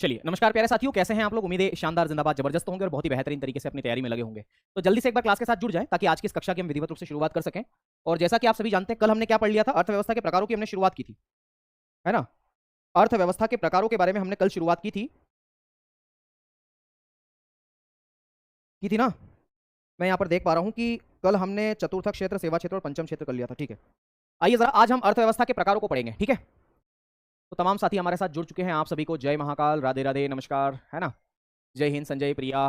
चलिए, नमस्कार प्यारे साथियों, कैसे हैं आप लोग? उम्मीद है शानदार, जिंदाबाद, जबरदस्त होंगे और बहुत ही बेहतरीन तरीके से अपनी तैयारी में लगे होंगे। तो जल्दी से एक बार क्लास के साथ जुड़ जाएं ताकि आज की इस कक्षा की हम विधिवत रूप से शुरुआत कर सकें। और जैसा कि आप सभी जानते हैं, कल हमने क्या पढ़ लिया था? अर्थव्यवस्था के प्रकारों की हमने शुरुआत की थी, है ना? अर्थव्यवस्था के प्रकारों के बारे में हमने कल शुरुआत की थी ना? मैं यहाँ पर देख पा रहा हूँ कि कल हमने चतुर्थ क्षेत्र, सेवा क्षेत्र और पंचम क्षेत्र कर लिया था। ठीक है, आइए जरा आज हम अर्थव्यवस्था के प्रकारों को पढ़ेंगे। ठीक है, तो तमाम साथी हमारे साथ जुड़ चुके हैं। आप सभी को जय महाकाल, राधे राधे, नमस्कार, है ना? जय हिंद। संजय, प्रिया,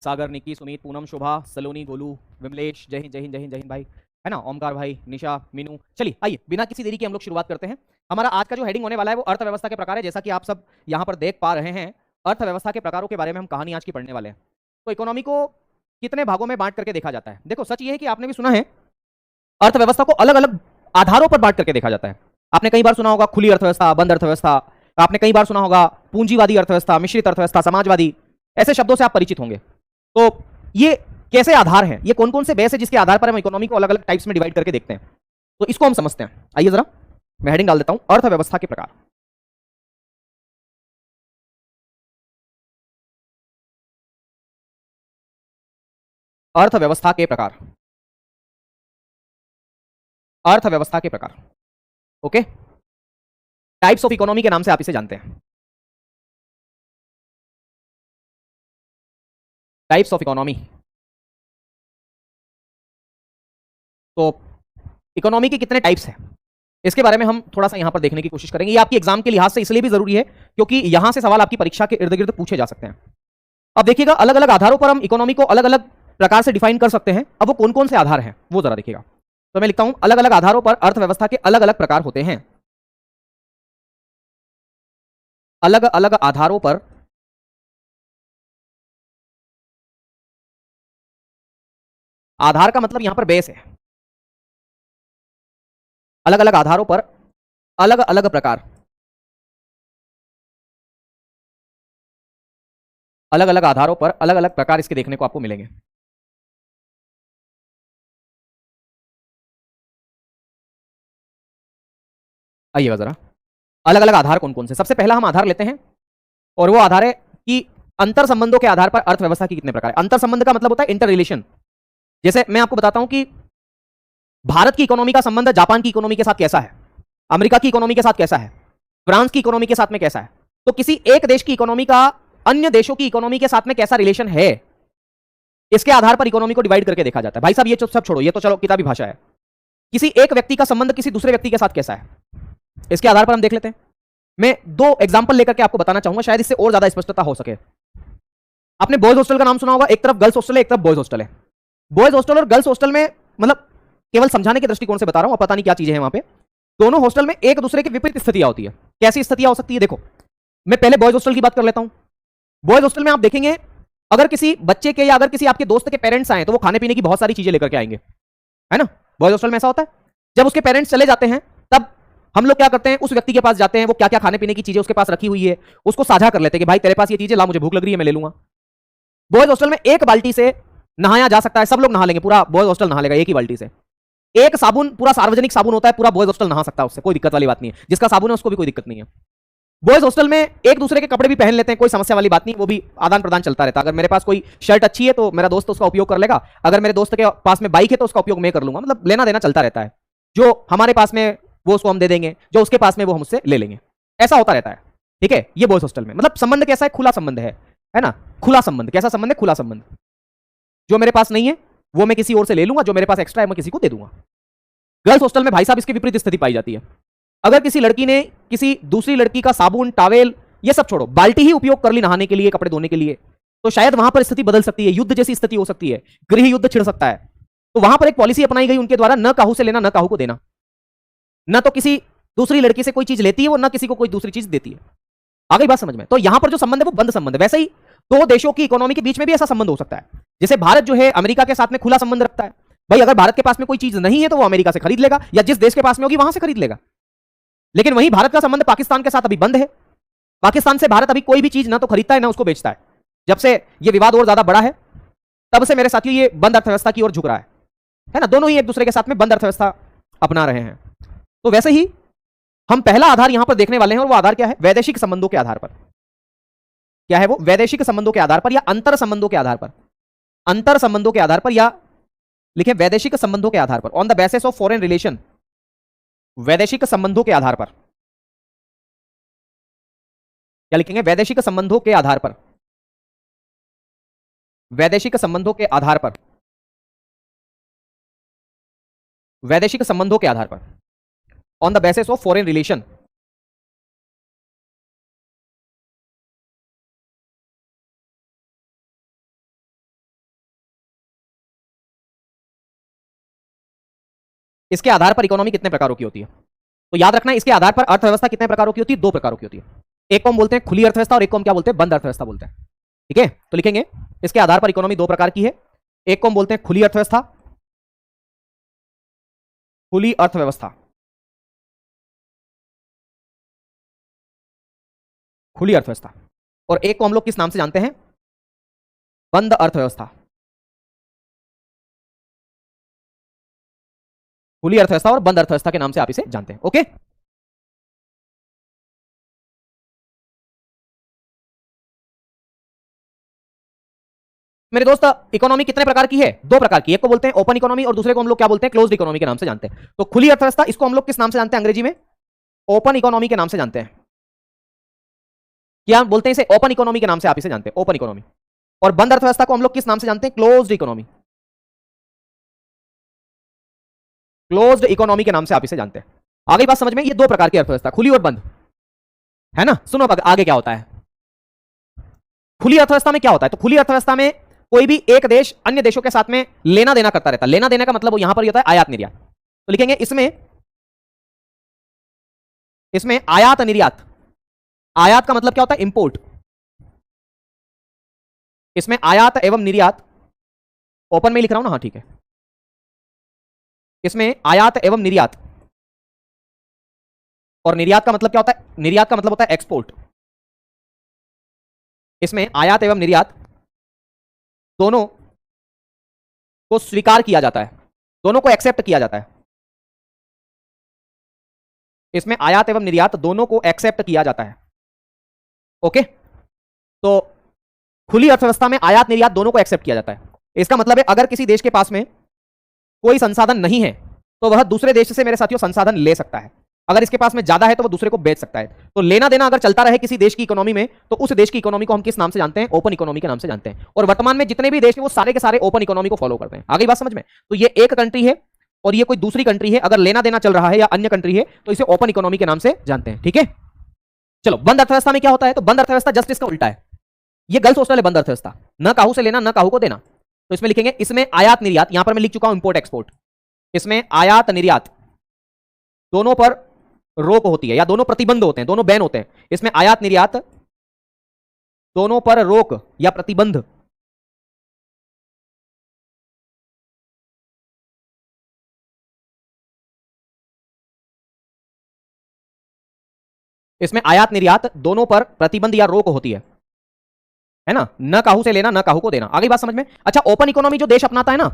सागर, निक्की, सुमित, पूनम, शोभा, सलोनी, गोलू, विमलेश, जय हिंद, जय हिंद, जय हिंद, जय हिंद भाई, है ना? ओमकार भाई, निशा, मीनू। चलिए आइए बिना किसी देरी के हम लोग शुरुआत करते हैं। हमारा आज का जो हेडिंग होने वाला है वो अर्थव्यवस्था के प्रकार है। जैसा कि आप सब यहाँ पर देख पा रहे हैं, अर्थव्यवस्था के प्रकारों के बारे में हम कहानी आज की पढ़ने वाले हैं। तो इकोनॉमी को कितने भागों में बांट करके देखा जाता है? देखो, सच ये है कि आपने भी सुना है अर्थव्यवस्था को अलग अलग आधारों पर बांट करके देखा जाता है। आपने कई बार सुना होगा खुली अर्थव्यवस्था, बंद अर्थव्यवस्था। आपने कई बार सुना होगा पूंजीवादी अर्थव्यवस्था, मिश्रित अर्थव्यवस्था, समाजवादी। ऐसे शब्दों से आप परिचित होंगे। तो ये कैसे आधार हैं, ये कौन कौन से बेस है जिसके आधार पर हम इकोनॉमी को अलग अलग टाइप्स में डिवाइड करके देखते हैं? तो इसको हम समझते हैं। आइए जरा मैं हेडिंग डाल देता हूं, अर्थव्यवस्था के प्रकार। अर्थव्यवस्था के प्रकार, अर्थव्यवस्था के प्रकार। ओके, टाइप्स ऑफ इकोनॉमी के नाम से आप इसे जानते हैं। Types of economy. तो इकोनॉमी के कितने टाइप्स हैं, इसके बारे में हम थोड़ा सा यहां पर देखने की कोशिश करेंगे। ये आपकी एग्जाम के लिहाज से इसलिए भी जरूरी है क्योंकि यहां से सवाल आपकी परीक्षा के इर्द गिर्द पूछे जा सकते हैं। अब देखिएगा, अलग अलग आधारों पर हम इकोनॉमी को अलग अलग प्रकार से डिफाइन कर सकते हैं। अब वो कौन कौन से आधार हैं वो जरा देखिएगा। तो मैं लिखता हूं, अलग अलग आधारों पर अर्थव्यवस्था के अलग अलग प्रकार होते हैं। अलग अलग आधारों पर आधार का मतलब यहां पर बेस है। अलग अलग आधारों पर अलग अलग प्रकार, अलग अलग आधारों पर अलग अलग प्रकार इसके देखने को आपको मिलेंगे। आइएगा जरा, अलग अलग आधार कौन कौन से? सबसे पहला हम आधार लेते हैं और वो आधार है कि अंतर संबंधों के आधार पर अर्थव्यवस्था की कितने प्रकार है। अंतर संबंध का मतलब होता है इंटर रिलेशन। जैसे मैं आपको बताता हूं कि भारत की इकोनॉमी का संबंध जापान की इकोनॉमी के साथ कैसा है, अमेरिका की इकोनॉमी के साथ कैसा है, फ्रांस की इकोनॉमी के साथ में कैसा है। तो किसी एक देश की इकोनॉमी का अन्य देशों की इकोनॉमी के साथ में कैसा रिलेशन है, इसके आधार पर इकोनॉमी को डिवाइड करके देखा जाता है। भाई साहब ये सब छोड़ो, ये तो चलो किताबी भाषा है। किसी एक व्यक्ति का संबंध किसी दूसरे व्यक्ति के साथ कैसा है, इसके आधार पर हम देख लेते हैं। मैं दो एग्जांपल लेकर के आपको बताना चाहूंगा, शायद इससे और ज्यादा स्पष्टता हो सके। आपने बॉयज हॉस्टल का नाम सुना होगा, एक तरफ गर्ल्स हॉस्टल है, एक तरफ बॉयज हॉस्टल है। बॉयज हॉस्टल और गर्ल्स हॉस्टल में, मतलब केवल समझाने के दृष्टिकोण से बता रहा हूं, पता नहीं क्या चीजें हैं वहां पे। दोनों हॉस्टल में एक दूसरे की विपरीत स्थितियां होती है। कैसी स्थितियां हो सकती है? देखो, मैं पहले बॉयज हॉस्टल की बात कर लेता हूं। बॉयज हॉस्टल में आप देखेंगे, अगर किसी बच्चे के या अगर किसी आपके दोस्त के पेरेंट्स आए तो वो खाने पीने की बहुत सारी चीजें लेकर के आएंगे, है ना? बॉयज हॉस्टल में ऐसा होता है। जब उसके पेरेंट्स चले जाते हैं तब हम लोग क्या करते हैं, उस व्यक्ति के पास जाते हैं, वो क्या क्या खाने पीने की चीजें उसके पास रखी हुई है उसको साझा कर लेते हैं कि भाई तेरे पास ये चीजें ला, मुझे भूख लग रही है, मैं ले लूंगा। बॉयज हॉस्टल में एक बाल्टी से नहाया जा सकता है, सब लोग नहा लेंगे, पूरा बॉयज हॉस्टल नहा लेगा एक ही बाल्टी से। एक साबुन, पूरा सार्वजनिक साबुन होता है, पूरा बॉयज हॉस्टल नहा सकता है उससे, कोई दिक्कत वाली बात नहीं है। जिसका साबुन है उसको भी कोई दिक्कत नहीं है। बॉयज हॉस्टल में एक दूसरे के कपड़े भी पहन लेते हैं, कोई समस्या वाली बात नहीं, वो भी आदान प्रदान चलता रहता है। अगर मेरे पास कोई शर्ट अच्छी है तो मेरा दोस्त उसका उपयोग कर लेगा, अगर मेरे दोस्त के पास में बाइक है तो उसका उपयोग मैं कर लूंगा। मतलब लेना देना चलता रहता है। जो हमारे पास में वो उसको हम दे देंगे, जो उसके पास में वो हम उससे ले लेंगे। ऐसा होता रहता है। ठीक है, ये बॉयज हॉस्टल में मतलब संबंध कैसा है? खुला संबंध है ना? खुला संबंध। कैसा संबंध है? खुला संबंध। जो मेरे पास नहीं है वो मैं किसी और से ले लूंगा, जो मेरे पास एक्स्ट्रा है मैं किसी को दे दूंगा। गर्ल्स हॉस्टल में भाई साहब इसकी विपरीत स्थिति पाई जाती है। अगर किसी लड़की ने किसी दूसरी लड़की का साबुन, टॉवेल, ये सब छोड़ो, बाल्टी ही उपयोग कर ली नहाने के लिए, कपड़े धोने के लिए, तो शायद वहां पर स्थिति बदल सकती है, युद्ध जैसी स्थिति हो सकती है, गृह युद्ध छिड़ सकता है। तो वहां पर एक पॉलिसी अपनाई गई उनके द्वारा, न काहू से लेना न काहू को देना। न तो किसी दूसरी लड़की से कोई चीज लेती है वो, न किसी को कोई दूसरी चीज देती है। आ गई बात समझ में? तो यहां पर जो संबंध है वो बंद संबंध है। वैसे ही दो देशों की इकोनॉमी के बीच में भी ऐसा संबंध हो सकता है। जैसे भारत जो है अमेरिका के साथ में खुला संबंध रखता है। भाई अगर भारत के पास में कोई चीज नहीं है तो वो अमेरिका से खरीद लेगा, या जिस देश के पास में होगी वहां से खरीद लेगा। लेकिन वहीं भारत का संबंध पाकिस्तान के साथ अभी बंद है। पाकिस्तान से भारत अभी कोई भी चीज ना तो खरीदता है ना उसको बेचता है। जब से ये विवाद और ज्यादा बड़ा है तब से मेरे साथियों ये बंद अर्थव्यवस्था की ओर झुक रहा है ना? दोनों ही एक दूसरे के साथ में बंद अर्थव्यवस्था अपना रहे हैं। तो वैसे ही हम पहला आधार यहां पर देखने वाले हैं, और वो आधार क्या है? वैदेशिक संबंधों के आधार पर। क्या है वो? वैदेशिक संबंधों के आधार पर या अंतर संबंधों के आधार पर, अंतर संबंधों के आधार पर, या लिखे वैदेशिक संबंधों के आधार पर, on the basis of foreign relation, वैदेशिक संबंधों के आधार पर, क्या लिखेंगे? वैदेशिक संबंधों के आधार पर, वैदेशिक संबंधों के आधार पर, वैदेशिक संबंधों के आधार पर, on the basis of foreign relation. इसके आधार पर इकोनॉमी कितने प्रकारों की होती है? तो याद रखना, इसके आधार पर अर्थव्यवस्था कितने प्रकारों की होती है? 2 प्रकारों की होती है। एक को हम बोलते हैं खुली अर्थव्यवस्था और एक को हम क्या बोलते हैं? बंद अर्थव्यवस्था बोलते हैं। ठीक है, तो लिखेंगे इसके आधार पर इकोनॉमी 2 प्रकार की है। एक को हम बोलते हैं खुली अर्थव्यवस्था, खुली अर्थव्यवस्था, खुली अर्थव्यवस्था, और एक को हम लोग किस नाम से जानते हैं? बंद अर्थव्यवस्था। खुली अर्थव्यवस्था और बंद अर्थव्यवस्था के नाम से आप इसे जानते हैं। ओके, मेरे दोस्त इकोनॉमी कितने प्रकार की है? 2 प्रकार की। एक को बोलते हैं ओपन इकोनॉमी और दूसरे को हम लोग क्या बोलते हैं? क्लोज्ड इकोनॉमी के नाम से जानते हैं। तो खुली अर्थव्यवस्था, इसको हम लोग किस नाम से जानते हैं अंग्रेजी में? ओपन इकोनॉमी के नाम से जानते हैं। क्या बोलते हैं इसे? ओपन इकोनॉमी के नाम से आप इसे जानते हैं, ओपन इकोनॉमी। और बंद अर्थव्यवस्था को हम लोग किस नाम से जानते हैं? क्लोज्ड इकोनॉमी, क्लोज्ड इकोनॉमी के नाम से आप इसे जानते हैं। आगे बात समझ में? ये 2 प्रकार की अर्थव्यवस्था, खुली और बंद, है ना? सुनो अब आगे क्या होता है। खुली अर्थव्यवस्था में क्या होता है? तो खुली अर्थव्यवस्था में कोई भी एक देश अन्य देशों के साथ में लेना देना करता रहता है। लेना देना का मतलब वो यहां पर होता है आयात निर्यात। तो लिखेंगे इसमें, इसमें आयात निर्यात, आयात का मतलब क्या होता है? इंपोर्ट। इसमें आयात एवं निर्यात, ओपन में लिख रहा हूं ना? हाँ ठीक है। इसमें आयात एवं निर्यात, और निर्यात का मतलब क्या होता है? निर्यात का मतलब होता है एक्सपोर्ट। इसमें आयात एवं निर्यात दोनों को स्वीकार किया जाता है, दोनों को एक्सेप्ट किया जाता है। इसमें आयात एवं निर्यात दोनों को एक्सेप्ट किया जाता है। ओके, तो खुली अर्थव्यवस्था में आयात निर्यात दोनों को एक्सेप्ट किया जाता है। इसका मतलब है अगर किसी देश के पास में कोई संसाधन नहीं है तो वह दूसरे देश से, मेरे साथियों, संसाधन ले सकता है। अगर इसके पास में ज्यादा है तो वह दूसरे को बेच सकता है। तो लेना देना अगर चलता रहे किसी देश की इकोनॉमी में, तो उस देश की इकोनॉमी को हम किस नाम से जानते हैं? ओपन इकोनॉमी के नाम से जानते हैं। और वर्तमान में जितने भी देश हैं वो सारे के सारे ओपन इकोनॉमी को फॉलो करते हैं। आगे बात समझ में? तो ये एक कंट्री है और ये कोई दूसरी कंट्री है, अगर लेना देना चल रहा है या अन्य कंट्री है तो इसे ओपन इकोनॉमी के नाम से जानते हैं। ठीक है, चलो बंद अर्थव्यवस्था में क्या होता है? तो बंद अर्थव्यवस्था जस्ट इसका उल्टा है। ये गर्ल्स हॉस्टल है बंद अर्थव्यवस्था, न काहू से लेना न काहू को देना। तो इसमें लिखेंगे इसमें आयात निर्यात, यहां पर मैं लिख चुका हूं इंपोर्ट एक्सपोर्ट। इसमें आयात निर्यात दोनों पर रोक होती है या दोनों प्रतिबंध होते हैं, दोनों बैन होते हैं। इसमें आयात निर्यात दोनों पर रोक या प्रतिबंध, इसमें आयात निर्यात दोनों पर प्रतिबंध या रोक होती है ना? न काहू से लेना न काहू को देना। आगे बात समझ में? अच्छा, ओपन इकोनॉमी जो देश अपनाता है ना,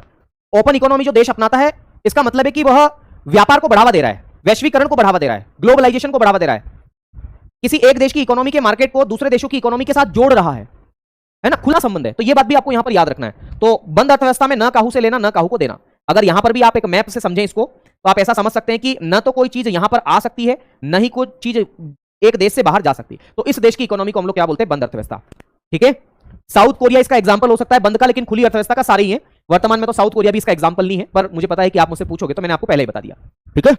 ओपन इकोनॉमी जो देश अपनाता है, इसका मतलब है कि वह व्यापार को बढ़ावा दे रहा है, वैश्वीकरण को बढ़ावा दे रहा है, ग्लोबलाइजेशन को बढ़ावा दे रहा है, किसी एक देश की इकोनॉमी के मार्केट को दूसरे देशों की इकोनॉमी के साथ जोड़ रहा है ना? खुला संबंध है। तो ये बात भी आपको यहां पर याद रखना है। तो बंद अर्थव्यवस्था में न काहू से लेना न काहू को देना। अगर यहां पर भी आप एक मैप से समझें इसको, तो आप ऐसा समझ सकते हैं कि न तो कोई चीज यहां पर आ सकती है, न ही कोई चीज एक देश से बाहर जा सकती। तो इस देश की इकोनॉमी को हम लोग क्या बोलते हैं? बंद अर्थव्यवस्था। ठीक है, साउथ कोरिया इसका एग्जांपल हो सकता है बंद का, लेकिन खुली अर्थव्यवस्था का सारे ही है। वर्तमान में तो साउथ कोरिया भी इसका एग्जांपल नहीं है, पर मुझे पता है कि आप मुझसे पूछोगे तो मैंने आपको पहले ही बता दिया। ठीक है,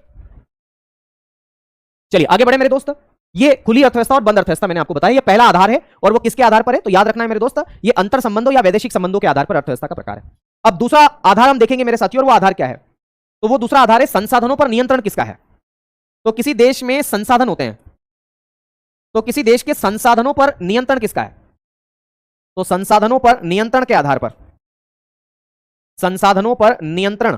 चलिए आगे बढ़े मेरे दोस्त। ये खुली अर्थव्यवस्था और बंद अर्थव्यवस्था मैंने आपको बताया, ये पहला आधार है। और वो किसके आधार पर है? तो याद रखना है मेरे दोस्त, ये अंतर संबंधों या वैदेशिक संबंधों के आधार पर अर्थव्यवस्था का प्रकार है। अब दूसरा आधार हम देखेंगे मेरे साथियों, और वो आधार क्या है? तो वो दूसरा आधार है संसाधनों पर नियंत्रण किसका है? तो किसी देश में संसाधन होते हैं, तो किसी देश के संसाधनों पर नियंत्रण किसका है? तो संसाधनों पर नियंत्रण के आधार पर, संसाधनों पर नियंत्रण,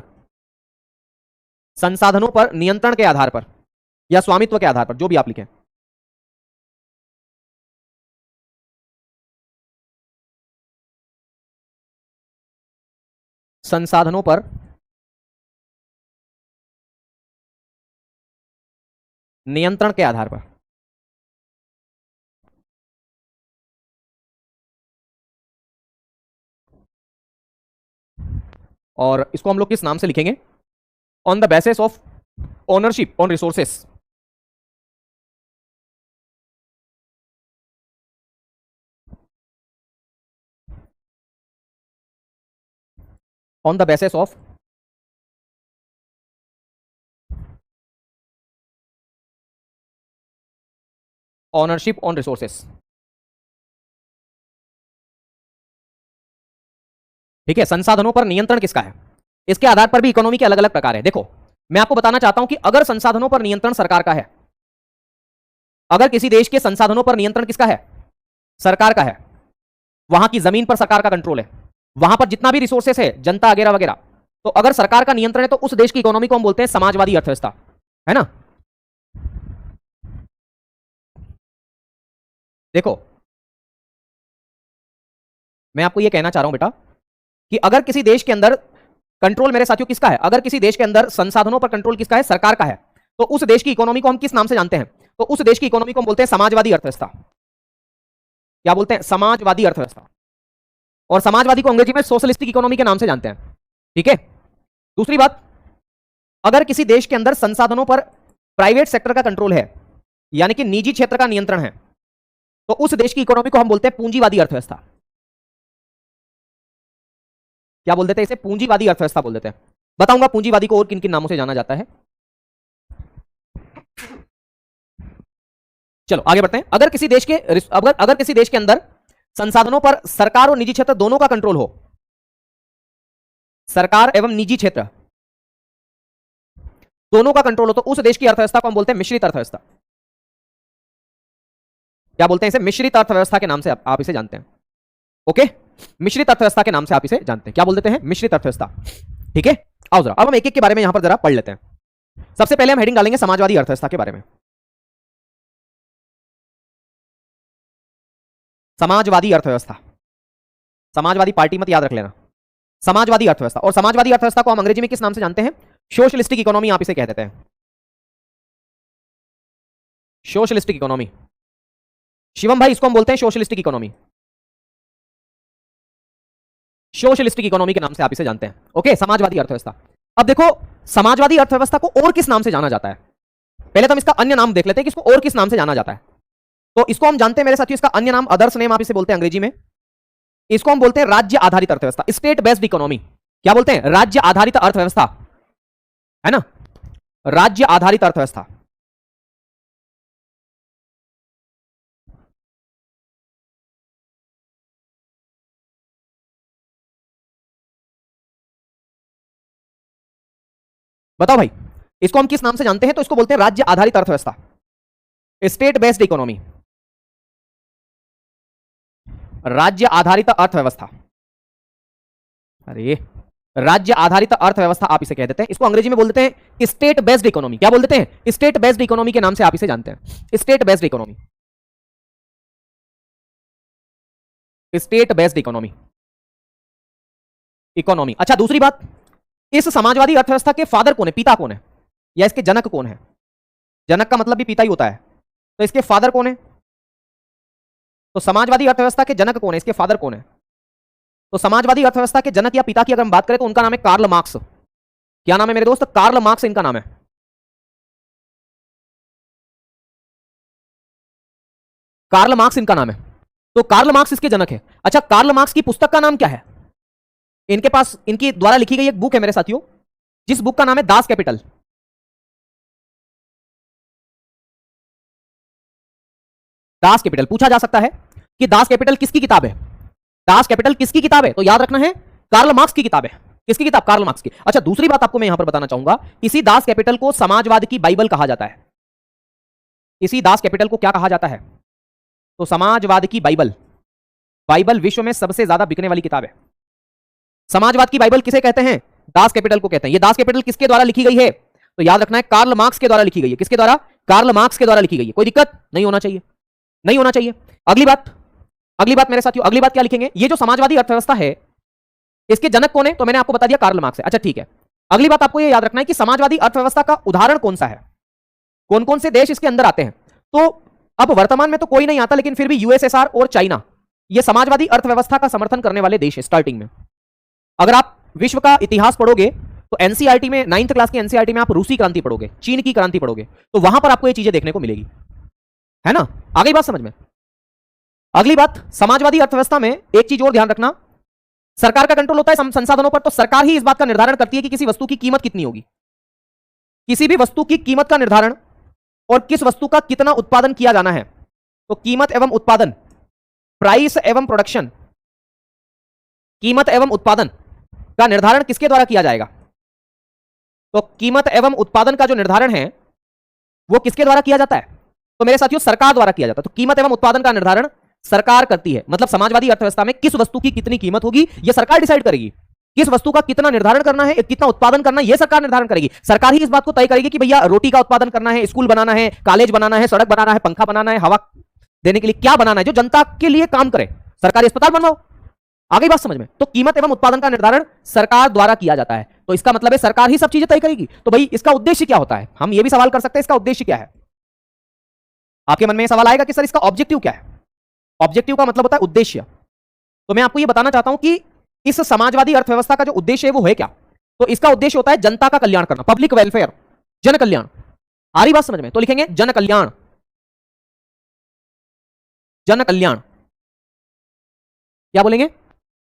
संसाधनों पर नियंत्रण के आधार पर या स्वामित्व के आधार पर, जो भी आप लिखें, संसाधनों पर नियंत्रण के आधार पर, और इसको हम लोग किस नाम से लिखेंगे? On the basis of ownership on resources. On the basis of ownership on resources. ठीक है, संसाधनों पर नियंत्रण किसका है? इसके आधार पर भी इकोनॉमी के अलग अलग प्रकार है। देखो, मैं आपको बताना चाहता हूं कि अगर संसाधनों पर नियंत्रण सरकार का है, अगर किसी देश के संसाधनों पर नियंत्रण किसका है? सरकार का है। वहां की जमीन पर सरकार का कंट्रोल है, वहां पर जितना भी रिसोर्सेस है, जनता वगैरह वगैरह, तो अगर सरकार का नियंत्रण है तो उस देश की इकोनॉमी को हम बोलते हैं समाजवादी अर्थव्यवस्था, है ना? देखो, मैं आपको यह कहना चाह रहा हूं बेटा कि अगर किसी देश के अंदर कंट्रोल, मेरे साथियों, किसका है? अगर किसी देश के अंदर संसाधनों पर कंट्रोल किसका है? सरकार का है। तो उस देश की इकोनॉमी को हम किस नाम से जानते हैं? तो उस देश की इकोनॉमी को हम बोलते हैं समाजवादी अर्थव्यवस्था। क्या बोलते हैं? समाजवादी अर्थव्यवस्था। और समाजवादी को अंग्रेजी में सोशलिस्टिक इकोनॉमी के नाम से जानते हैं। ठीक है। दूसरी बात, अगर किसी देश के अंदर संसाधनों पर प्राइवेट सेक्टर का कंट्रोल है, यानी कि निजी क्षेत्र का नियंत्रण है, तो उस देश की इकोनॉमी को हम बोलते हैं पूंजीवादी अर्थव्यवस्था। क्या बोल देते हैं इसे? पूंजीवादी अर्थव्यवस्था बोल देते हैं। बताऊंगा पूंजीवादी को और किन किन नामों से जाना जाता है। चलो आगे बढ़ते हैं। अगर किसी देश के अंदर संसाधनों पर सरकार और निजी क्षेत्र दोनों का कंट्रोल हो, सरकार एवं निजी क्षेत्र दोनों का कंट्रोल हो, तो उस देश की अर्थव्यवस्था को हम बोलते हैं मिश्रित अर्थव्यवस्था। क्या बोलते हैं इसे? मिश्रित अर्थव्यवस्था के नाम से आप इसे जानते हैं। ओके, मिश्रित अर्थव्यवस्था के नाम से आप इसे जानते हैं। क्या बोल देते हैं? मिश्रित अर्थव्यवस्था। ठीक है, आओ जरा अब हम एक एक के बारे में यहां पर जरा पढ़ लेते हैं। सबसे पहले हम हेडिंग डालेंगे समाजवादी अर्थव्यवस्था के बारे में। समाजवादी अर्थव्यवस्था, समाजवादी पार्टी मत याद रख लेना, समाजवादी अर्थव्यवस्था। और समाजवादी अर्थव्यवस्था को हम अंग्रेजी में किस नाम से जानते हैं? सोशलिस्टिक इकोनॉमी आप इसे कह देते हैं। Socialistic economy. शिवम भाई, इसको हम बोलते हैं सोशलिस्टिक इकोनॉमी। सोशलिस्टिक इकोनॉमी के नाम से आप इसे जानते हैं। ओके, समाजवादी अर्थव्यवस्था। अब देखो, समाजवादी अर्थव्यवस्था को और किस नाम से जाना जाता है? पहले तो हम इसका अन्य नाम देख लेते हैं कि इसको और किस नाम से जाना जाता है। तो इसको हम जानते हैं मेरे साथियों, इसका अन्य नाम, अदर्स नेम आप इसे बोलते हैं अंग्रेजी में। इसको हम बोलते हैं राज्य आधारित अर्थव्यवस्था, स्टेट बेस्ड इकोनॉमी। क्या बोलते हैं? राज्य आधारित अर्थव्यवस्था, है ना? राज्य आधारित अर्थव्यवस्था। बताओ भाई, इसको हम किस नाम से जानते हैं? तो इसको बोलते हैं राज्य आधारित अर्थव्यवस्था, स्टेट बेस्ड इकोनॉमी, राज्य आधारित अर्थव्यवस्था। अरे, राज्य आधारित अर्थव्यवस्था आप इसे कह देते हैं। इसको अंग्रेजी में बोल देते हैं स्टेट बेस्ड इकोनॉमी। क्या बोल देते हैं? स्टेट बेस्ड इकोनॉमी के नाम से आप इसे जानते हैं। State based economy, state based economy, economy. अच्छा, दूसरी बात, इस समाजवादी अर्थव्यवस्था के फादर कौन है? पिता कौन है? या इसके जनक कौन है? जनक का मतलब भी पिता ही होता है, तो इसके फादर कौन है? तो समाजवादी अर्थव्यवस्था के जनक कौन है? इसके फादर कौन है? तो समाजवादी अर्थव्यवस्था के जनक या पिता की अगर हम बात करें तो उनका नाम है कार्ल मार्क्स। क्या नाम है मेरे दोस्त? कार्ल मार्क्स इनका नाम है। कार्ल मार्क्स इनका नाम है। तो कार्ल मार्क्स इसके जनक है। अच्छा, कार्ल मार्क्स की पुस्तक का नाम क्या है? इनके पास इनकी द्वारा लिखी गई एक बुक है मेरे साथियों, जिस बुक का नाम है दास कैपिटल। Das Kapital. पूछा जा सकता है कि दास कैपिटल किसकी किताब है? दास कैपिटल किसकी किताब है? तो याद रखना है, कार्ल मार्क्स की किताब है। किसकी किताब? कार्ल मार्क्स की। अच्छा, दूसरी बात आपको मैं यहां पर बताना चाहूंगा, इसी दास कैपिटल को समाजवाद की बाइबल कहा जाता है। इसी दास कैपिटल को क्या कहा जाता है? तो समाजवाद की बाइबल। बाइबल विश्व में सबसे ज्यादा बिकने वाली किताब है। समाजवाद की बाइबल किसे कहते हैं? दास कैपिटल को कहते हैं। ये दास कैपिटल किसके द्वारा लिखी गई है? तो याद रखना है, कार्ल मार्क्स के द्वारा लिखी गई है। किसके द्वारा? कार्ल मार्क्स के द्वारा लिखी गई है। कोई दिक्कत नहीं होना चाहिए, नहीं होना चाहिए। अगली बात मेरे साथियों, अगली बात क्या लिखेंगे? ये जो समाजवादी अर्थव्यवस्था है, इसके जनक कौन है? तो मैंने आपको बता दिया, कार्ल मार्क्स है। अच्छा ठीक है, अगली बात आपको ये याद रखना है कि समाजवादी अर्थव्यवस्था का उदाहरण कौन सा है, कौन कौन से देश इसके अंदर आते हैं। तो अब वर्तमान में तो कोई नहीं आता, लेकिन फिर भी यूएसएसआर और चाइना, ये समाजवादी अर्थव्यवस्था का समर्थन करने वाले देश है स्टार्टिंग में। अगर आप विश्व का इतिहास पढ़ोगे तो एनसीईआरटी में 9th क्लास की एनसीईआरटी में आप रूसी क्रांति पढ़ोगे, चीन की क्रांति पढ़ोगे, तो वहां पर आपको ये चीजें देखने को मिलेगी, है ना। आ गई बात समझ में। अगली बात, समाजवादी अर्थव्यवस्था में एक चीज और ध्यान रखना, सरकार का कंट्रोल होता है संसाधनों पर, तो सरकार ही इस बात का निर्धारण करती है कि किसी वस्तु की कीमत कितनी होगी। किसी भी वस्तु की कीमत का निर्धारण और किस वस्तु का कितना उत्पादन किया जाना है, तो कीमत एवं उत्पादन, प्राइस एवं प्रोडक्शन, कीमत एवं उत्पादन का निर्धारण किसके द्वारा किया जाएगा, तो कीमत एवं उत्पादन का जो निर्धारण है वो किसके द्वारा किया जाता है, तो मेरे साथियों सरकार द्वारा किया जाता है। तो कीमत एवं उत्पादन का निर्धारण सरकार करती है, मतलब समाजवादी अर्थव्यवस्था में किस वस्तु की कितनी कीमत होगी यह सरकार डिसाइड करेगी, किस वस्तु का कितना निर्धारण करना है, कितना उत्पादन करना है, यह सरकार निर्धारण करेगी। सरकार ही इस बात को तय करेगी कि भैया रोटी का उत्पादन करना है, स्कूल बनाना है, कॉलेज बनाना है, सड़क बनाना है, पंखा बनाना है, हवा देने के लिए क्या बनाना है, जो जनता के लिए काम करे। सरकारी अस्पताल बनवाओ। आ गई बात समझ में। तो कीमत एवं उत्पादन का निर्धारण सरकार द्वारा किया जाता है, तो इसका मतलब है सरकार ही सब चीजें तय करेगी। तो भाई इसका उद्देश्य क्या होता है, हम ये भी सवाल कर सकते हैं इसका उद्देश्य क्या है। आपके मन में यह सवाल आएगा कि सर इसका ऑब्जेक्टिव क्या है। ऑब्जेक्टिव का मतलब होता है उद्देश्य। तो मैं आपको यह बताना चाहता हूं कि इस समाजवादी अर्थव्यवस्था का जो उद्देश्य है वो है क्या, तो इसका उद्देश्य होता है जनता का कल्याण करना, पब्लिक वेलफेयर, जन कल्याण। आ रही बात समझ में। तो लिखेंगे जन कल्याण, जन कल्याण, क्या बोलेंगे,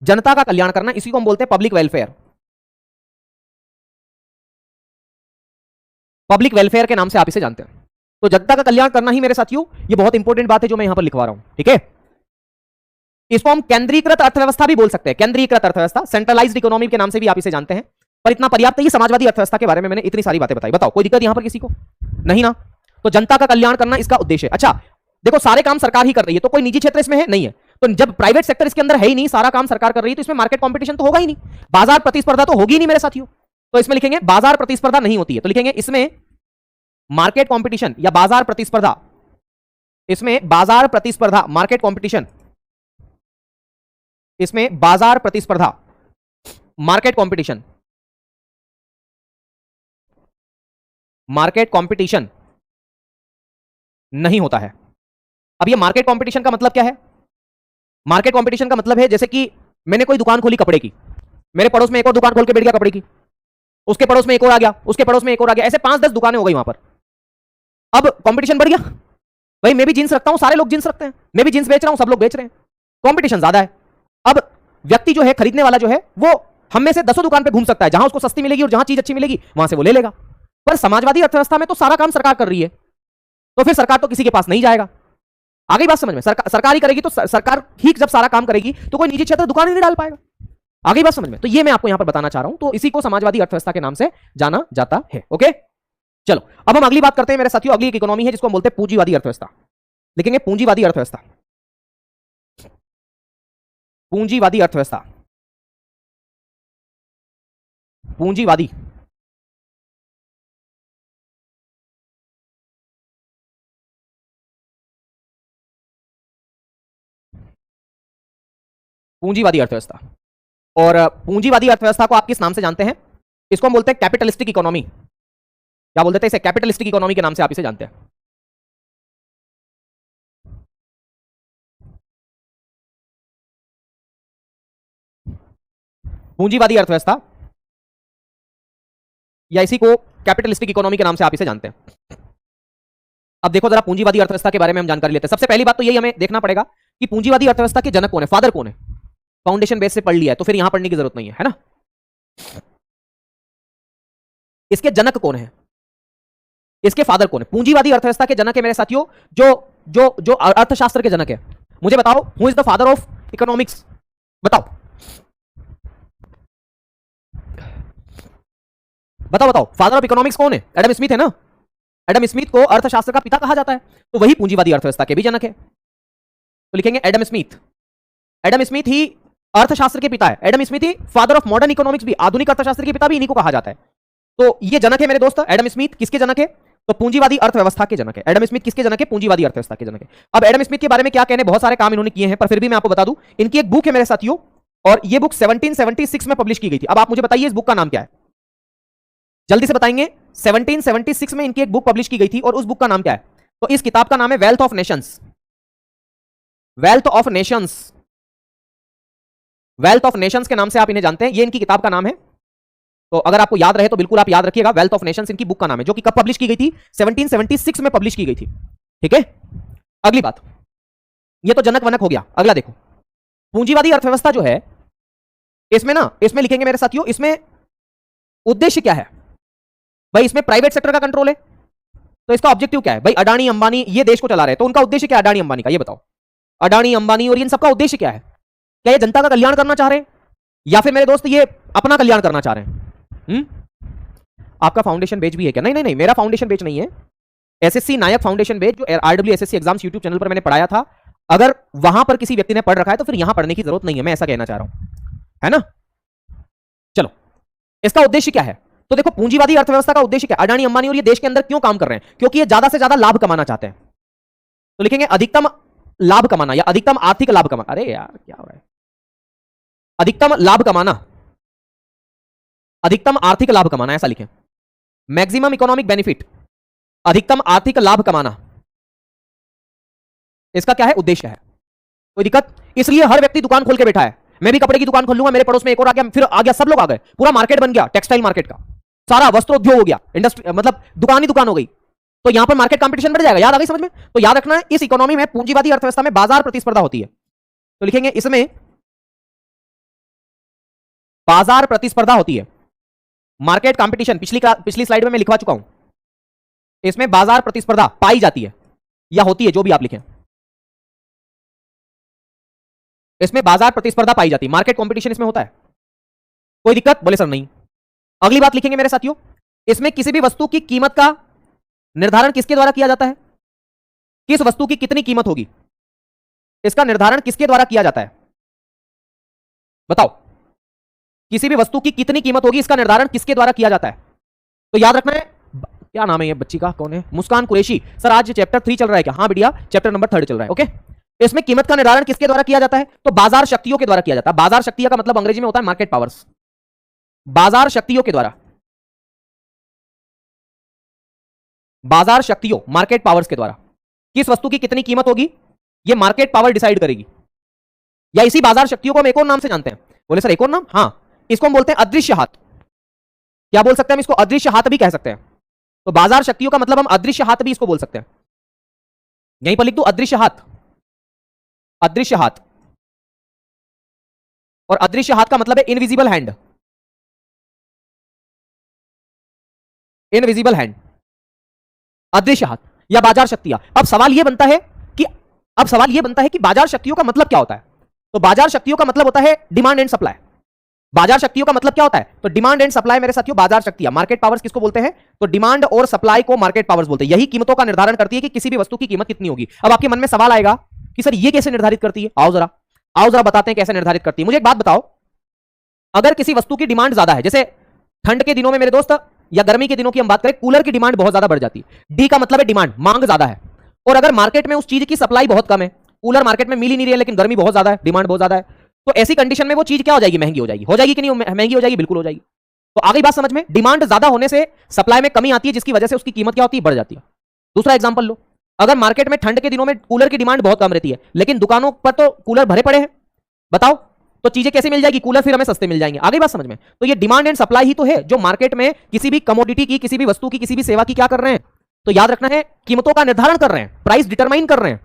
जनता का कल्याण करना, इसी को हम बोलते हैं पब्लिक वेलफेयर। पब्लिक वेलफेयर के नाम से आप इसे जानते हैं। तो जनता का कल्याण करना ही मेरे साथियों ये बहुत इंपॉर्टेंट बात है जो मैं यहां पर लिखवा रहा हूं, ठीक है। इसको हम केंद्रीकृत अर्थव्यवस्था भी बोल सकते हैं, केंद्रीकृत अर्थव्यवस्था, सेंट्रलाइज्ड इकोनॉमी के नाम से भी आप इसे जानते हैं। पर इतना पर्याप्त है, समाजवादी अर्थव्यवस्था के बारे में मैंने इतनी सारी बातें बताई। बताओ कोई दिक्कत यहां पर किसी को नहीं ना। तो जनता का कल्याण करना इसका उद्देश्य है। अच्छा देखो सारे काम सरकार ही कर रही है, तो कोई निजी क्षेत्र इसमें है नहीं है, तो जब प्राइवेट सेक्टर इसके अंदर है ही नहीं, सारा काम सरकार कर रही है, तो इसमें मार्केट कंपटीशन तो होगा ही नहीं, बाजार प्रतिस्पर्धा तो होगी नहीं मेरे साथियों। तो इसमें लिखेंगे बाजार प्रतिस्पर्धा नहीं होती है, तो लिखेंगे इसमें मार्केट कंपटीशन या बाजार प्रतिस्पर्धा, इसमें बाजार प्रतिस्पर्धा, मार्केट कंपटीशन, इसमें बाजार प्रतिस्पर्धा, मार्केट कंपटीशन, मार्केट कंपटीशन नहीं होता है। अब ये मार्केट कंपटीशन का मतलब क्या है। मार्केट कंपटीशन का मतलब है जैसे कि मैंने कोई दुकान खोली कपड़े की, मेरे पड़ोस में एक और दुकान खोल के बैठ गया कपड़े की, उसके पड़ोस में एक और आ गया, उसके पड़ोस में एक और आ गया, ऐसे 5-10 दुकानें हो गई वहां पर। अब कंपटीशन बढ़ गया, भाई मैं भी जींस रखता हूं, सारे लोग जींस रखते हैं, मैं भी जींस बेच रहा हूं, सब लोग बेच रहे हैं, कंपटीशन ज्यादा है। अब व्यक्ति जो है, खरीदने वाला जो है, वो हम में से 10 दुकान पे घूम सकता है, जहां उसको सस्ती मिलेगी और जहां चीज अच्छी मिलेगी वहां से वो ले लेगा। पर समाजवादी अर्थव्यवस्था में तो सारा काम सरकार कर रही है, तो फिर सरकार तो किसी के पास नहीं जाएगा। आ गई बात समझ में। सरकार ही करेगी, तो सरकार ही जब सारा काम करेगी तो कोई निजी क्षेत्र दुकान ही नहीं डाल पाएगा। आ गई बात समझ में। तो ये मैं आपको यहां पर बताना चाह रहा हूं, तो इसी को समाजवादी अर्थव्यवस्था के नाम से जाना जाता है। ओके चलो अब हम अगली बात करते हैं मेरे साथियों। अगली एक इकोनॉमी है जिसको हम बोलते हैं पूंजीवादी अर्थव्यवस्था। लिखेंगे पूंजीवादी अर्थव्यवस्था, पूंजीवादी अर्थव्यवस्था, पूंजीवादी, पूंजीवादी अर्थव्यवस्था। और पूंजीवादी अर्थव्यवस्था को आप किस नाम से जानते हैं, इसको हम बोलते हैं कैपिटलिस्टिक इकोनॉमी। क्या बोलते हैं इसे, कैपिटलिस्टिक इकोनॉमी के नाम से आप इसे जानते हैं। पूंजीवादी अर्थव्यवस्था या इसी को कैपिटलिस्टिक इकोनॉमी के नाम से आप इसे जानते हैं। अब देखो जरा पूंजीवादी अर्थव्यवस्था के बारे में हम जानकारी लेते हैं। सबसे पहली बात तो यही हमें देखना पड़ेगा कि पूंजीवादी अर्थव्यवस्था के जनक कौन है, फादर कौन है। फाउंडेशन बेस से पढ़ लिया है तो फिर यहां पढ़ने की जरूरत नहीं है ना। इसके जनक कौन है, इसके फादर कौन है। पूंजीवादी अर्थव्यवस्था के जनक है मेरे साथियों जो जो जो अर्थशास्त्र के जनक है। मुझे बताओ who is the father of economics, बताओ बताओ बताओ फादर ऑफ इकोनॉमिक्स कौन है। एडम स्मिथ है ना। एडम स्मिथ को अर्थशास्त्र का पिता कहा जाता है, तो वही पूंजीवादी अर्थव्यवस्था के भी जनक है। तो लिखेंगे एडम स्मिथ। एडम स्मिथ ही अर्थशास्त्र के पिता है। Adam Smith he father of modern economics भी, आधुनिक अर्थशास्त्र के पिता भी इन्हीं को कहा जाता है। तो ये जनक है मेरे दोस्त। एडम स्मिथ किसके जनक है, तो पूंजीवादी अर्थव्यवस्था के जनक है। एडम स्मिथ किसके जनक है, पूंजीवादी अर्थव्यवस्था के जनक है। अब एडम स्मिथ के बारे में क्या कहने, बहुत सारे काम इन्होंने किए हैं, पर फिर भी मैं आपको बता दूं इनकी एक बुक है मेरे साथियों, और ये बुक 1776 में पब्लिश की गई थी। अब आप मुझे बताइए इस बुक का नाम क्या है, जल्दी से बताएंगे। 1776 में इनकी एक बुक पब्लिश की गई थी और उस बुक का नाम क्या है, तो इस किताब का नाम है wealth of Nations. Wealth of Nations, wealth of Nations के नाम से आप इन्हें जानते हैं, ये इनकी किताब का नाम है। तो अगर आपको याद रहे तो बिल्कुल आप याद रखिएगा, वेल्थ ऑफ नेशंस इनकी बुक का नाम है, जो कि कब पब्लिश की गई थी? 1776 में पब्लिश की गई थी। ठीक है, अगली बात, ये तो जनक वनक हो गया। अगला देखो, पूंजीवादी अर्थव्यवस्था जो है, इसमें लिखेंगे मेरे साथियों, इसमें उद्देश्य क्या है भाई? इसमें प्राइवेट सेक्टर का कंट्रोल है, तो इसका ऑब्जेक्टिव क्या है भाई? अडानी अंबानी ये देश को चला रहे हैं, तो उनका उद्देश्य क्या है अडानी अंबानी का? ये बताओ, अडानी अंबानी और इन सबका उद्देश्य क्या है? क्या ये जनता का कल्याण करना चाह रहे हैं, या फिर मेरे दोस्त ये अपना कल्याण करना चाह रहे हैं? आपका फाउंडेशन बेच भी है क्या? नहीं नहीं नहीं, मेरा फाउंडेशन बेच नहीं है, एसएससी नायक फाउंडेशन बेच, जो RW SSC exams YouTube channel पर मैंने पढ़ाया था। अगर वहां पर किसी व्यक्ति ने पढ़ रखा है तो फिर यहां पढ़ने की जरूरत नहीं है, मैं ऐसा कहना चाह रहा हूं, है ना? चलो, इसका उद्देश्य क्या है? तो देखो, पूंजीवादी अर्थव्यवस्था का उद्देश्य क्या है? अडानी अंबानी और ये देश के अंदर क्यों काम कर रहे हैं? क्योंकि ये ज्यादा से ज्यादा लाभ कमाना चाहते हैं। तो लिखेंगे अधिकतम लाभ कमाना या अधिकतम आर्थिक लाभ कमाना। अरे यार क्या हो रहा है? अधिकतम लाभ कमाना, अधिकतम आर्थिक लाभ कमाना, ऐसा लिखें। मैक्सिमम इकोनॉमिक बेनिफिट, अधिकतम आर्थिक लाभ कमाना, इसका क्या है? उद्देश्य है। कोई दिक्कत? इसलिए हर व्यक्ति दुकान खोल के बैठा है। मैं भी कपड़े की दुकान खोल लूंगा, मेरे पड़ोस में एक और आ गया, फिर आ गया, सब लोग आ गए, पूरा मार्केट बन गया, टेक्सटाइल मार्केट का, सारा वस्त्रोद्योग हो गया, इंडस्ट्री मतलब दुकान ही दुकान हो गई। तो यहां पर मार्केट कंपटीशन बढ़ जाएगा। याद आ गई समझ में? तो याद रखना है, इस इकोनॉमी में, पूंजीवादी अर्थव्यवस्था में बाजार प्रतिस्पर्धा होती है। तो लिखेंगे इसमें बाजार प्रतिस्पर्धा होती है, मार्केट कंपटीशन। पिछली स्लाइड में मैं लिखवा चुका हूं, इसमें बाजार प्रतिस्पर्धा पाई जाती है या होती है, जो भी आप लिखें, इसमें बाजार प्रतिस्पर्धा पाई जाती है, मार्केट कंपटीशन इसमें होता है। कोई दिक्कत? बोले सर नहीं। अगली बात लिखेंगे मेरे साथियों, इसमें किसी भी वस्तु की कीमत का निर्धारण किसके द्वारा किया जाता है? किस वस्तु की कितनी कीमत होगी, इसका निर्धारण किसके द्वारा किया जाता है? बताओ, किसी भी वस्तु की कितनी कीमत होगी, इसका निर्धारण किसके द्वारा किया जाता है? तो याद रखना है, क्या नाम है ये बच्ची का, कौन है? मुस्कान कुरैशी। सर आज चैप्टर 3 चल रहा है क्या? हाँ बिटिया, चैप्टर नंबर 3 चल रहा है। ओके, इसमें कीमत का निर्धारण किसके द्वारा किया जाता है? तो बाजार शक्तियों के द्वारा किया जाता है। बाजार शक्तियों का मतलब अंग्रेजी में होता है मार्केट पावर्स। बाजार शक्तियों के द्वारा, बाजार शक्तियों, मार्केट पावर्स के द्वारा किस वस्तु की कितनी कीमत होगी, ये मार्केट पावर डिसाइड करेगी। या इसी बाजार शक्तियों को हम एक और नाम से जानते हैं। बोले सर एक और नाम? हाँ, इसको हम बोलते हैं अदृश्य हाथ। क्या बोल सकते हैं हम इसको? अदृश्य हाथ भी कह सकते हैं। तो बाजार शक्तियों का मतलब हम अदृश्य हाथ भी इसको बोल सकते हैं। यहीं पर लिख दो अदृश्य हाथ, अदृश्य हाथ। और अदृश्य हाथ का मतलब है इनविजिबल हैंड, इनविजिबल हैंड, अदृश्य हाथ या बाजार शक्तियां। अब सवाल यह बनता है कि बाजार शक्तियों का मतलब क्या होता है? तो बाजार शक्तियों का मतलब होता है डिमांड एंड सप्लाई। बाजार शक्तियों का मतलब क्या होता है? तो डिमांड एंड सप्लाई मेरे साथियों, बाजार शक्तियां। मार्केट पावर्स किसको बोलते हैं? तो डिमांड और सप्लाई को मार्केट पावर्स बोलते हैं। यही कीमतों का निर्धारण करती है कि किसी भी वस्तु की कीमत कितनी होगी। अब आपके मन में सवाल आएगा कि सर ये कैसे निर्धारित करती है? आओ जरा बताते हैं कैसे निर्धारित करती है। मुझे एक बात बताओ, अगर किसी वस्तु की डिमांड ज्यादा है, जैसे ठंड के दिनों में मेरे दोस्त, या गर्मी के दिनों की हम बात करें, कूलर की डिमांड बहुत ज्यादा बढ़ जाती है। डी का मतलब है डिमांड, मांग ज्यादा है। और अगर मार्केट में उस चीज की सप्लाई बहुत कम है, कूलर मार्केट में मिल ही नहीं रही है, लेकिन गर्मी बहुत ज्यादा है, डिमांड बहुत ज्यादा है, तो ऐसी कंडीशन में वो चीज क्या हो जाएगी? महंगी हो जाएगी। हो जाएगी कि नहीं? महंगी हो जाएगी, बिल्कुल हो जाएगी। तो आ गई बात समझ में? डिमांड ज्यादा होने से सप्लाई में कमी आती है, जिसकी वजह से उसकी कीमत क्या होती है? बढ़ जाती है। दूसरा एग्जांपल लो, अगर मार्केट में ठंड के दिनों में कूलर की डिमांड बहुत कम रहती है, लेकिन दुकानों पर तो कूलर भरे पड़े हैं, बताओ तो चीजें कैसे मिल जाएगी? कूलर फिर हमें सस्ते मिल जाएंगे। आगे बात समझ में? तो ये डिमांड एंड सप्लाई ही तो है जो मार्केट में किसी भी कमोडिटी की, किसी भी वस्तु की, किसी भी सेवा की क्या कर रहे हैं? तो याद रखना है, कीमतों का निर्धारण कर रहे हैं, प्राइस डिटरमाइन कर रहे हैं।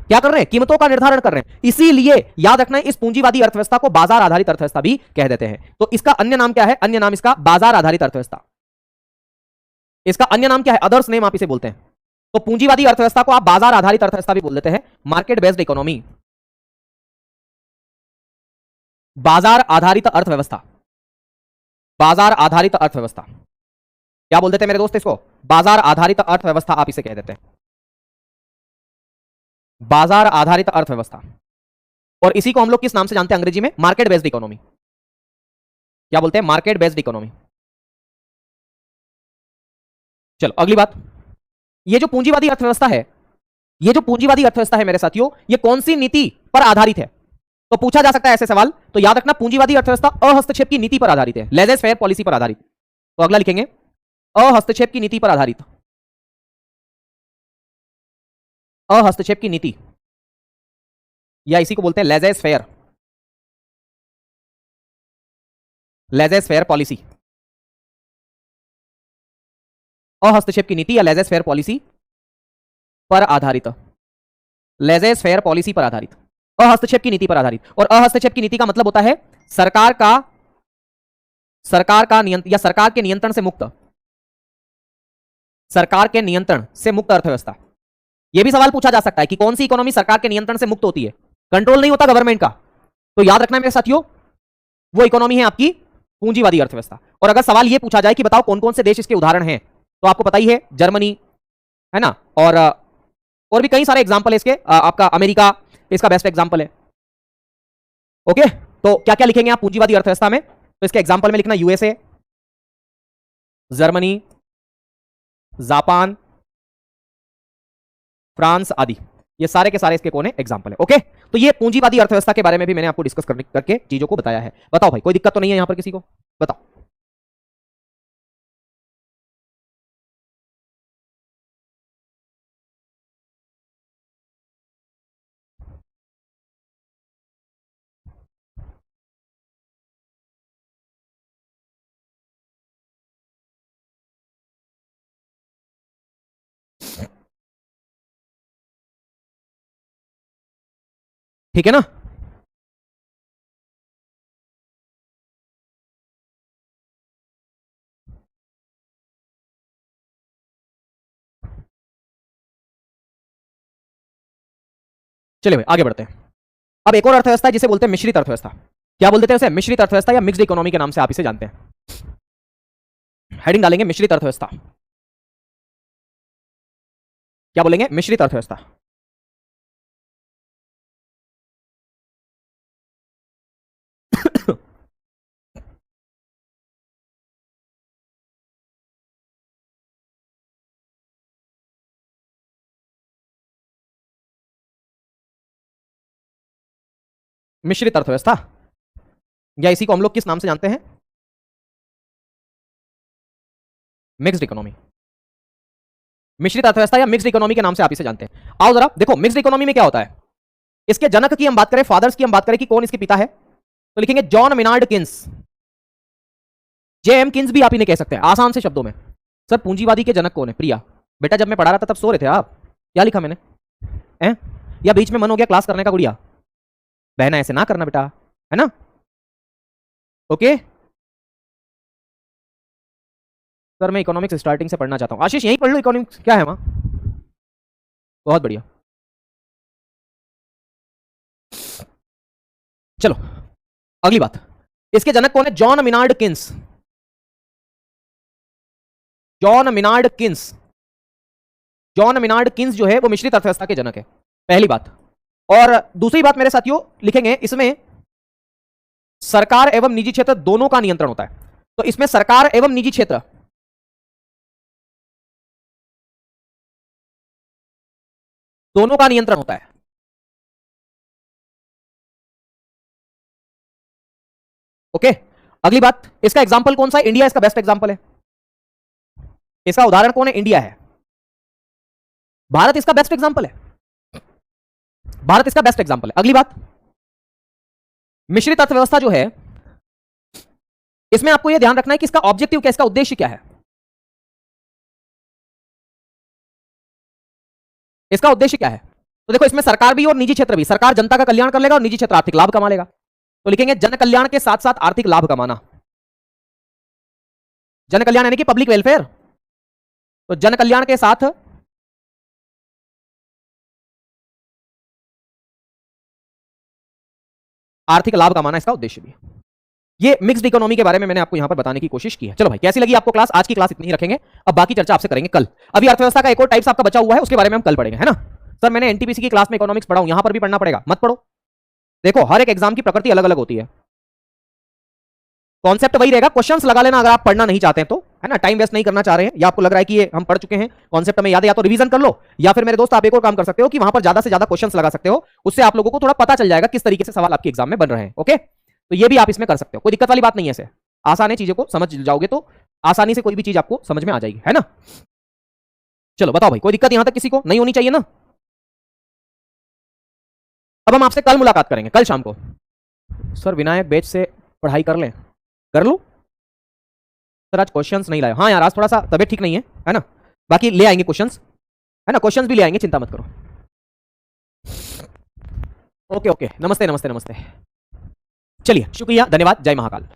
क्या कर रहे हैं? कीमतों का निर्धारण कर रहे हैं। इसीलिए याद रखना है, इस पूंजीवादी अर्थव्यवस्था को बाजार आधारित अर्थव्यवस्था भी कह देते हैं। तो इसका अन्य नाम क्या है? अन्य नाम इसका बाजार आधारित अर्थव्यवस्था। इसका अन्य नाम क्या है? अदर्स नेम आप इसे बोलते हैं। तो पूंजीवादी अर्थव्यवस्था को आप बाजार आधारित अर्थव्यवस्था भी बोल देते हैं, मार्केट बेस्ड इकोनॉमी, बाजार आधारित अर्थव्यवस्था, बाजार आधारित अर्थव्यवस्था। क्या बोल देते हैं मेरे दोस्त इसको? बाजार आधारित अर्थव्यवस्था आप इसे कह देते हैं, बाजार आधारित अर्थव्यवस्था। और इसी को हम लोग किस नाम से जानते हैं अंग्रेजी में? Market based economy. क्या बोलते हैं? Market based economy. चलो अगली बात, ये जो पूंजीवादी अर्थव्यवस्था है, ये जो पूंजीवादी अर्थव्यवस्था है मेरे साथियों, ये कौन सी नीति पर आधारित है? तो पूछा जा सकता है ऐसे सवाल। तो याद रखना, पूंजीवादी अर्थव्यवस्था अहस्तक्षेप की नीति पर आधारित है, लेजेस फेयर पॉलिसी पर आधारित। तो अगला लिखेंगे अहस्तक्षेप की नीति पर आधारित, अहस्तक्षेप की नीति, या इसी को बोलते हैं laissez faire, laissez faire policy, अहस्तक्षेप की नीति या लेजेस फेयर पॉलिसी पर आधारित, लेजेस फेयर पॉलिसी पर आधारित, अहस्तक्षेप की नीति पर आधारित। और अहस्तक्षेप की नीति का मतलब होता है सरकार का नियंत्रण या सरकार के नियंत्रण से मुक्त, सरकार के नियंत्रण से मुक्त अर्थव्यवस्था। यह भी सवाल पूछा जा सकता है कि कौन सी इकोनॉमी सरकार के नियंत्रण से मुक्त होती है, कंट्रोल नहीं होता गवर्नमेंट का, तो याद रखना मेरे साथियों वो इकोनॉमी है आपकी पूंजीवादी अर्थव्यवस्था। और अगर सवाल यह पूछा जाए कि बताओ कौन कौन से देश इसके उदाहरण हैं, तो आपको पता ही है जर्मनी है ना, और भी कई सारे एग्जांपल है इसके, आपका अमेरिका इसका बेस्ट एग्जांपल है। ओके, तो क्या क्या लिखेंगे आप पूंजीवादी अर्थव्यवस्था में, तो इसके एग्जांपल में लिखना यूएसए, जर्मनी, जापान, फ्रांस आदि, ये सारे के सारे इसके कौन है एग्जांपल है। ओके, तो ये पूंजीवादी अर्थव्यवस्था के बारे में भी मैंने आपको डिस्कस करके चीजों को बताया है। बताओ भाई कोई दिक्कत तो नहीं है यहां पर किसी को, बताओ। ठीक है ना, चलिए भाई आगे बढ़ते हैं। अब एक और अर्थव्यवस्था है जिसे बोलते हैं मिश्रित अर्थव्यवस्था। क्या बोल देते हैं उसे, मिश्रित अर्थव्यवस्था या मिक्स्ड इकोनॉमी के नाम से आप इसे जानते हैं। हेडिंग डालेंगे मिश्रित अर्थव्यवस्था, क्या बोलेंगे मिश्रित अर्थव्यवस्था। मिश्रित अर्थव्यवस्था या इसी को हम लोग किस नाम से जानते हैं, मिक्स्ड इकोनॉमी। मिश्रित अर्थव्यवस्था या मिक्स्ड इकोनॉमी के नाम से आप इसे जानते हैं। आओ जरा देखो मिक्स्ड इकोनॉमी में क्या होता है, इसके जनक की हम बात करें, फादर्स की हम बात करें कि कौन इसके पिता है, तो लिखेंगे John Maynard Keynes, JM Keynes भी आप इन्हें कह सकते हैं आसान से शब्दों में। सर पूंजीवादी के जनक कौन है, प्रिया बेटा जब मैं पढ़ा रहा था तब सो रहे थे आप, क्या लिखा मैंने हैं, या बीच में मन हो गया क्लास करने का, गुड़िया बहना ऐसे ना करना बेटा, है ना। ओके सर मैं इकोनॉमिक्स स्टार्टिंग से पढ़ना चाहता हूं, आशीष यहीं पढ़ लो इकोनॉमिक्स, क्या है वहां, बहुत बढ़िया। चलो अगली बात, इसके जनक कौन है, John Maynard Keynes, John Maynard Keynes, John Maynard Keynes जो है वो मिश्रित अर्थव्यवस्था के जनक है, पहली बात। और दूसरी बात मेरे साथियों लिखेंगे, इसमें सरकार एवं निजी क्षेत्र दोनों का नियंत्रण होता है। तो इसमें सरकार एवं निजी क्षेत्र दोनों का नियंत्रण होता है। ओके, अगली बात, इसका एग्जांपल कौन सा है, इंडिया इसका बेस्ट एग्जांपल है। इसका उदाहरण कौन है, इंडिया है, भारत इसका बेस्ट एग्जांपल है, भारत इसका बेस्ट एग्जांपल है। अगली बात, मिश्रित अर्थव्यवस्था जो है इसमें आपको यह ध्यान रखना है कि इसका ऑब्जेक्टिव क्या, इसका उद्देश्य क्या है। इसका उद्देश्य क्या है, तो देखो इसमें सरकार भी और निजी क्षेत्र भी, सरकार जनता का कल्याण कर लेगा और निजी क्षेत्र आर्थिक लाभ कमा लेगा। तो लिखेंगे जन कल्याण के साथ साथ आर्थिक लाभ कमाना, जन कल्याण यानी कि पब्लिक वेलफेयर, तो जन कल्याण के साथ आर्थिक लाभ कमाना इसका उद्देश्य भी। ये मिक्स्ड इकोनॉमी के बारे में मैंने आपको यहां पर बताने की कोशिश की है। चलो भाई कैसी लगी आपको क्लास, आज की क्लास इतनी ही रखेंगे, अब बाकी चर्चा आपसे करेंगे कल। अभी अर्थव्यवस्था का एक और टाइप्स आपका बचा हुआ है, उसके बारे में हम कल पढ़ेंगे, है ना। सर मैंने एनटीपीसी की क्लास में इकोनॉमिक्स पढ़ा हूं, यहां पर भी पढ़ना पड़ेगा, मत पढ़ो। देखो हर एक एग्जाम की प्रकृति अलग अलग होती है, कॉन्सेप्ट वही रहेगा, क्वेश्चंस लगा लेना अगर आप पढ़ना नहीं चाहते हैं तो, है ना, टाइम वेस्ट नहीं करना चाह रहे हैं, या आपको लग रहा है कि ये हम पढ़ चुके हैं, कॉन्सेप्ट में याद है, या तो रिवीजन कर लो, या फिर मेरे दोस्त आप एक और काम कर सकते हो कि वहां पर ज्यादा से ज्यादा क्वेश्चंस लगा सकते हो, उससे आप लोगों को थोड़ा पता चल जाएगा किस तरीके से सवाल आपके एग्जाम में बन रहे हैं। ओके, तो ये भी आप इसमें कर सकते हो, कोई दिक्कत वाली बात नहीं है, इसे आसान है, चीजों को समझ जाओगे तो आसानी से कोई भी चीज आपको समझ में आ जाएगी, है ना। चलो बताओ भाई कोई दिक्कत यहां तक किसी को नहीं होनी चाहिए ना। अब हम आपसे कल मुलाकात करेंगे, कल शाम को। सर विनायक बैच से पढ़ाई कर लें, कर लो सर। आज क्वेश्चंस नहीं लाए। हाँ यार, आज थोड़ा सा तबीयत ठीक नहीं है ना। बाकी ले आएंगे क्वेश्चंस, है ना, क्वेश्चंस भी ले आएंगे, चिंता मत करो। ओके ओके, नमस्ते नमस्ते नमस्ते। चलिए, शुक्रिया, धन्यवाद, जय महाकाल।